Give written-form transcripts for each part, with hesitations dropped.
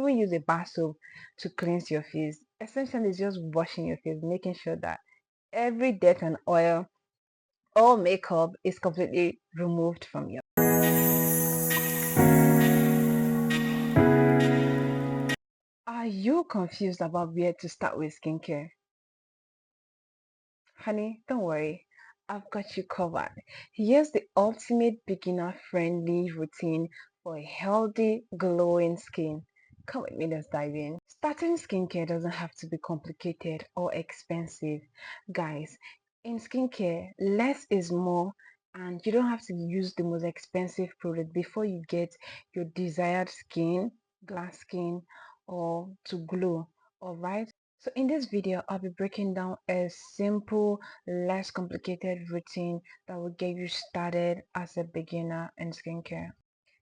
even use a bar soap to cleanse your face. Essentially, it's just washing your face, making sure that every dirt and oil or makeup is completely removed from you. Are you confused about where to start with skincare? Honey, don't worry. I've got you covered. Here's the ultimate beginner-friendly routine for a healthy, glowing skin. Come with me, let's dive in. Starting skincare doesn't have to be complicated or expensive. Guys, in skincare, less is more, and you don't have to use the most expensive product before you get your desired skin, glass skin, or to glow. Alright? So in this video, I'll be breaking down a simple, less complicated routine that will get you started as a beginner in skincare.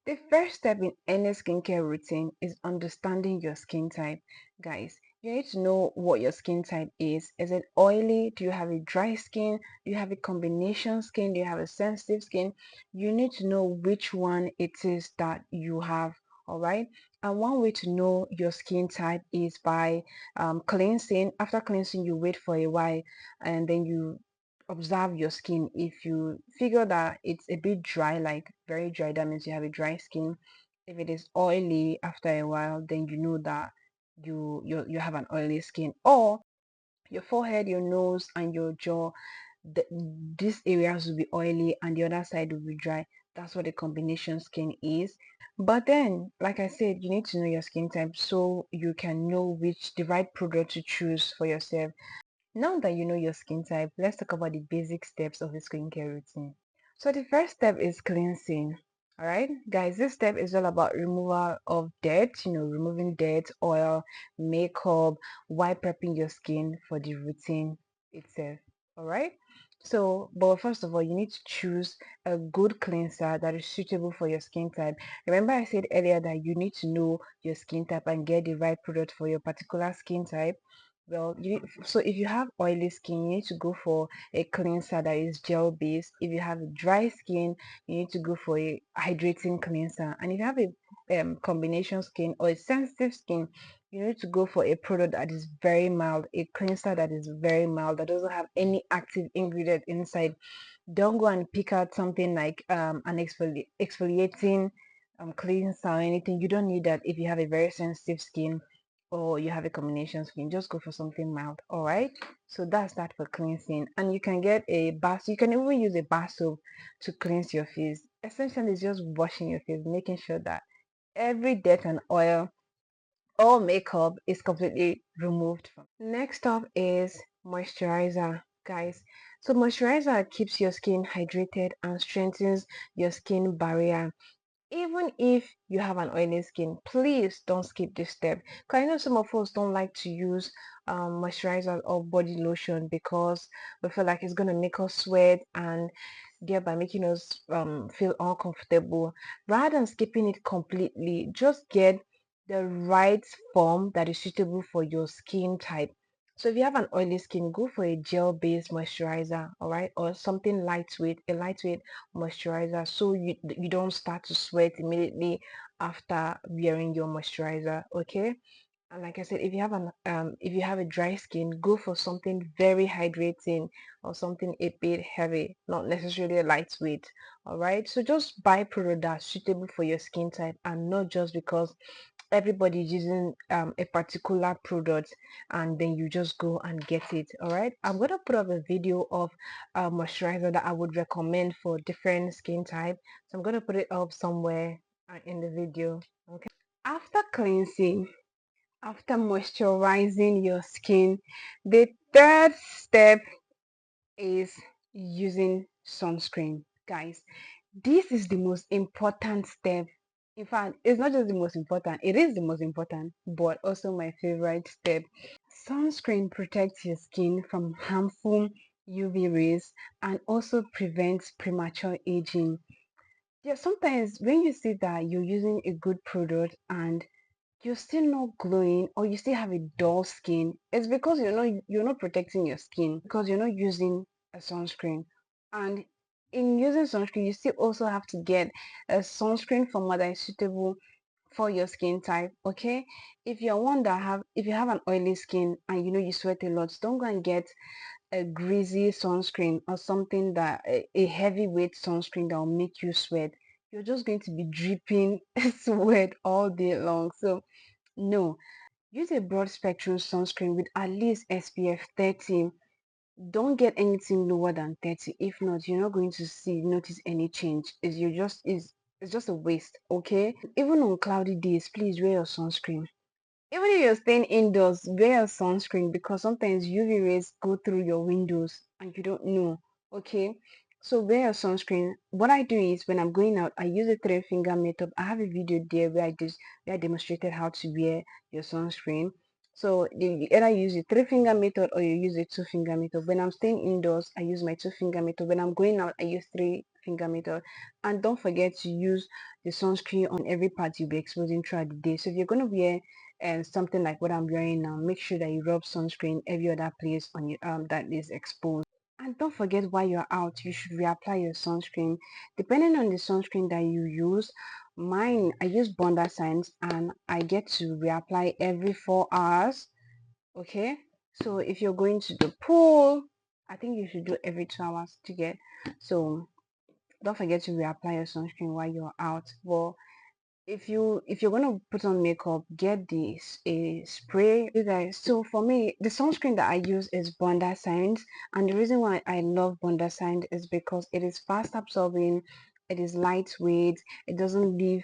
The first step in any skincare routine is understanding your skin type. Guys, you need to know what your skin type is. Is it oily? Do you have a dry skin? Do you have a combination skin? Do you have a sensitive skin? You need to know which one it is that you have. All right. And one way to know your skin type is by cleansing. After cleansing, you wait for a while and then you observe your skin. If you figure that it's a bit dry, like very dry, that means you have a dry skin. If it is oily after a while, then you know that you have an oily skin. Or your forehead, your nose, and your jaw, these areas will be oily and the other side will be dry. That's what a combination skin is. But then, like I said, you need to know your skin type so you can know the right product to choose for yourself. Now that you know your skin type, let's talk about the basic steps of the skincare routine. So the first step is cleansing. All right, guys, this step is all about removal of dirt, removing dirt, oil, makeup, while prepping your skin for the routine itself. All right. So, but first of all, you need to choose a good cleanser that is suitable for your skin type. Remember, I said earlier that you need to know your skin type and get the right product for your particular skin type. Well, so if you have oily skin, you need to go for a cleanser that is gel based. If you have dry skin, you need to go for a hydrating cleanser. And if you have a combination skin or a sensitive skin, you need to go for a product that is very mild, a cleanser that is very mild, that doesn't have any active ingredient inside. Don't go and pick out something like an exfoliating cleanser or anything. You don't need that if you have a very sensitive skin or you have a combination skin. Just go for something mild. All right, so that's that for cleansing. And you can get a bath, you can even use a bar soap to cleanse your face. Essentially, it's just washing your face, making sure that every dirt and oil or makeup is completely removed from. Next up is moisturizer, guys. So moisturizer keeps your skin hydrated and strengthens your skin barrier. Even if you have an oily skin, please don't skip this step, because I know some of us don't like to use moisturizer or body lotion because we feel like it's going to make us sweat and thereby making us feel uncomfortable. Rather than skipping it completely, just get the right form that is suitable for your skin type. So if you have an oily skin, go for a gel-based moisturizer, all right, or something lightweight, a lightweight moisturizer, so you don't start to sweat immediately after wearing your moisturizer. Okay. And like I said, if you have a dry skin, go for something very hydrating or something a bit heavy, not necessarily a lightweight. All right, so just buy product that's suitable for your skin type, and not just because everybody is using a particular product and then you just go and get it. All right, I'm gonna put up a video of a moisturizer that I would recommend for different skin type, so I'm gonna put it up somewhere in the video. Okay, after cleansing, after moisturizing your skin, the third step is using sunscreen. Guys, this is the most important step. In fact, it's not just the most important, it is the most important, but also my favorite step. Sunscreen protects your skin from harmful UV rays and also prevents premature aging. Yeah, sometimes when you see that you're using a good product and you're still not glowing or you still have a dull skin, it's because you're not protecting your skin, because you're not using a sunscreen. And in using sunscreen, you still also have to get a sunscreen format that is suitable for your skin type. Okay, if you're one that have if you have an oily skin and you know you sweat a lot, don't go and get a greasy sunscreen or something that a heavyweight sunscreen that will make you sweat. You're just going to be dripping sweat all day long. So no, use a broad spectrum sunscreen with at least SPF 30. Don't get anything lower than 30. If not, you're not going to notice any change. It's just a waste. Okay, even on cloudy days, please wear your sunscreen. Even if you're staying indoors, wear a sunscreen because sometimes UV rays go through your windows and you don't know. Okay, so wear a sunscreen. What I do is when I'm going out, I use a three-finger method. I have a video there where I demonstrated how to wear your sunscreen. So you either use a three-finger method or you use a two-finger method. When I'm staying indoors, I use my two-finger method. When I'm going out, I use three-finger method. And don't forget to use the sunscreen on every part you'll be exposing throughout the day. So if you're going to wear and something like what I'm wearing now, make sure that you rub sunscreen every other place on you that is exposed. And don't forget, while you're out, you should reapply your sunscreen depending on the sunscreen that you use. Mine, I use Bondi Sands and I get to reapply every 4 hours. Okay, so if you're going to the pool, I think you should do every 2 hours to get. So don't forget to reapply your sunscreen while you're out. Well, if you're gonna put on makeup, get this a spray, you guys. So for me, the sunscreen that I use is Bondi Sands, and the reason why I love Bondi Sands is because it is fast absorbing, it is lightweight, it doesn't leave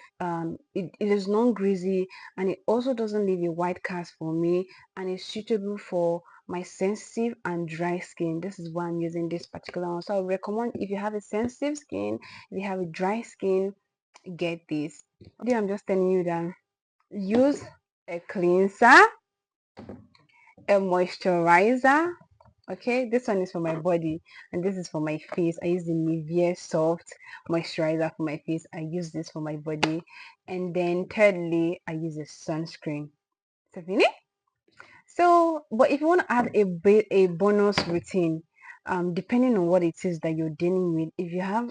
it is non-greasy, and it also doesn't leave a white cast for me, and it's suitable for my sensitive and dry skin. This is why I'm using this particular one. So I recommend, if you have a sensitive skin, if you have a dry skin, get this. I'm just telling you that use a cleanser, a moisturizer. Okay, this one is for my body and this is for my face. I use the Nivea soft moisturizer for my face. I use this for my body, and then thirdly I use a sunscreen. So finish. So, but if you want to add a bonus routine, depending on what it is that you're dealing with, if you have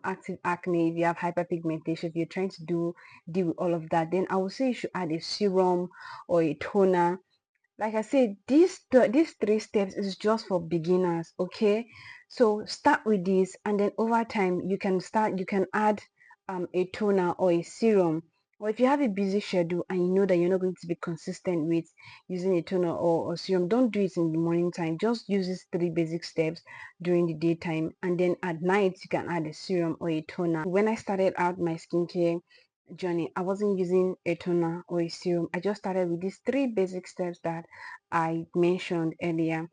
active acne, if you have hyperpigmentation, if you're trying to deal with all of that, then I would say you should add a serum or a toner. Like I said, these three steps is just for beginners. Okay, so start with this, and then over time you can add a toner or a serum. Or if you have a busy schedule and you know that you're not going to be consistent with using a toner or serum, don't do it in the morning time. Just use these three basic steps during the daytime, and then at night you can add a serum or a toner. When I started out my skincare journey, I wasn't using a toner or a serum. I just started with these three basic steps that I mentioned earlier.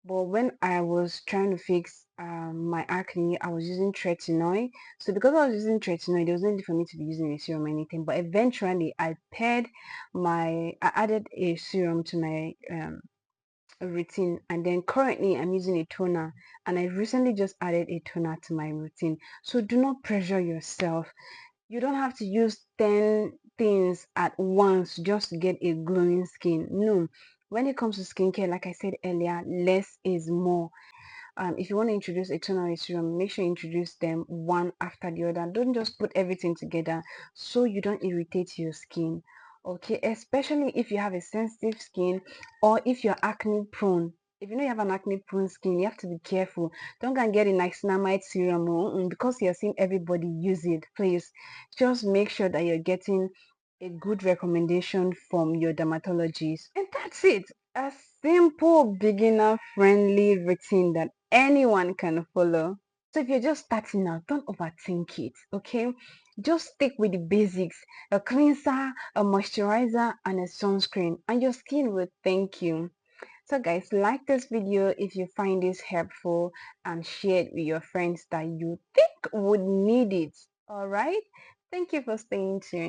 But when I was trying to fix my acne, I was using tretinoid. So because I was using tretinoid, there was no need for me to be using a serum or anything. But eventually, I added a serum to my routine, and then currently I'm using a toner, and I recently just added a toner to my routine. So do not pressure yourself. You don't have to use 10 things at once just to get a glowing skin. No. When it comes to skincare, like I said earlier, less is more. If you want to introduce a toner or a serum, make sure you introduce them one after the other. Don't just put everything together so you don't irritate your skin. Okay, especially if you have a sensitive skin or if you're acne prone. If you know you have an acne prone skin, you have to be careful. Don't go and get a niacinamide serum because you're seeing everybody use it. Please just make sure that you're getting a good recommendation from your dermatologist. And that's it. A simple beginner friendly routine that anyone can follow. So if you're just starting out, don't overthink it, okay? Just stick with the basics, a cleanser, a moisturizer, and a sunscreen, and your skin will thank you. So guys, like this video if you find this helpful, and share it with your friends that you think would need it. All right? Thank you for staying tuned.